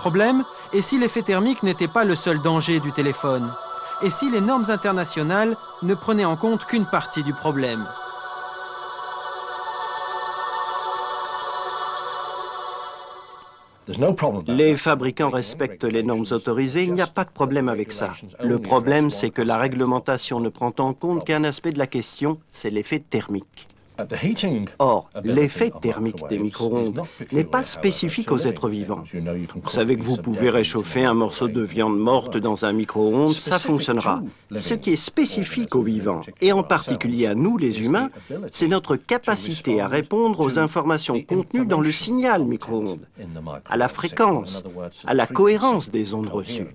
Problème, et si l'effet thermique n'était pas le seul danger du téléphone? Et si les normes internationales ne prenaient en compte qu'une partie du problème? Les fabricants respectent les normes autorisées, il n'y a pas de problème avec ça. Le problème, c'est que la réglementation ne prend en compte qu'un aspect de la question, c'est l'effet thermique. Or, l'effet thermique des micro-ondes n'est pas spécifique aux êtres vivants. Vous savez que vous pouvez réchauffer un morceau de viande morte dans un micro-ondes, ça fonctionnera. Ce qui est spécifique aux vivants, et en particulier à nous les humains, c'est notre capacité à répondre aux informations contenues dans le signal micro-ondes, à la fréquence, à la cohérence des ondes reçues.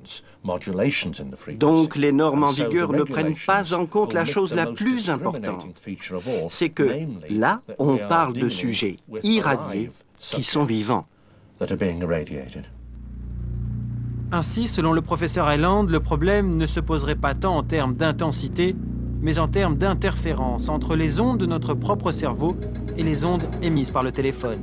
Donc, les normes en vigueur ne prennent pas en compte la chose la plus importante. C'est que, là, on parle de sujets irradiés qui sont vivants. Ainsi, selon le professeur Hyland, le problème ne se poserait pas tant en termes d'intensité, mais en termes d'interférence entre les ondes de notre propre cerveau et les ondes émises par le téléphone.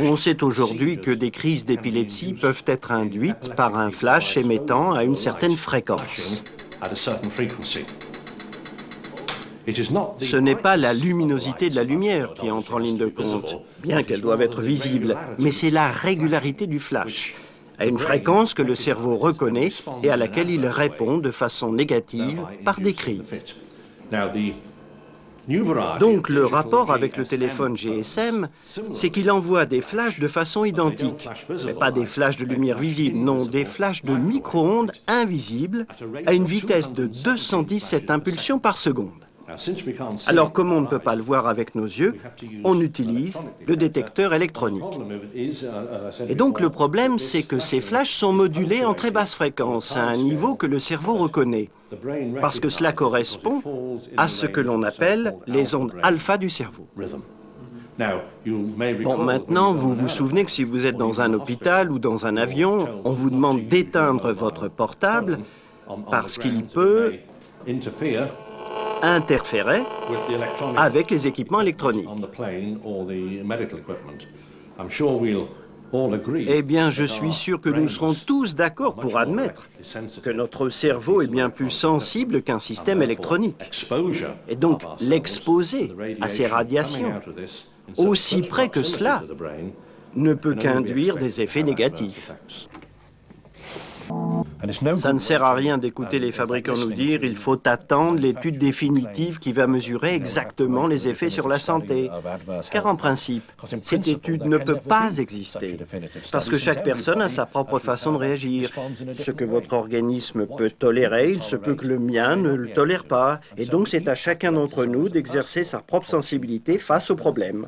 On sait aujourd'hui que des crises d'épilepsie peuvent être induites par un flash émettant à une certaine fréquence. Ce n'est pas la luminosité de la lumière qui entre en ligne de compte, bien qu'elle doive être visible, mais c'est la régularité du flash, à une fréquence que le cerveau reconnaît et à laquelle il répond de façon négative par des crises. Donc le rapport avec le téléphone GSM, c'est qu'il envoie des flashs de façon identique. Mais pas des flashs de lumière visible, non, des flashs de micro-ondes invisibles à une vitesse de 217 impulsions par seconde. Alors comme on ne peut pas le voir avec nos yeux, on utilise le détecteur électronique. Et donc le problème, c'est que ces flashs sont modulés en très basse fréquence, à un niveau que le cerveau reconnaît, parce que cela correspond à ce que l'on appelle les ondes alpha du cerveau. Bon, maintenant, vous vous souvenez que si vous êtes dans un hôpital ou dans un avion, on vous demande d'éteindre votre portable parce qu'il peut interférer avec les équipements électroniques. Eh bien, je suis sûr que nous serons tous d'accord pour admettre que notre cerveau est bien plus sensible qu'un système électronique. Et donc, l'exposer à ces radiations, aussi près que cela, ne peut qu'induire des effets négatifs. Ça ne sert à rien d'écouter les fabricants nous dire il faut attendre l'étude définitive qui va mesurer exactement les effets sur la santé. Car en principe, cette étude ne peut pas exister. Parce que chaque personne a sa propre façon de réagir. Ce que votre organisme peut tolérer, il se peut que le mien ne le tolère pas. Et donc c'est à chacun d'entre nous d'exercer sa propre sensibilité face au problème.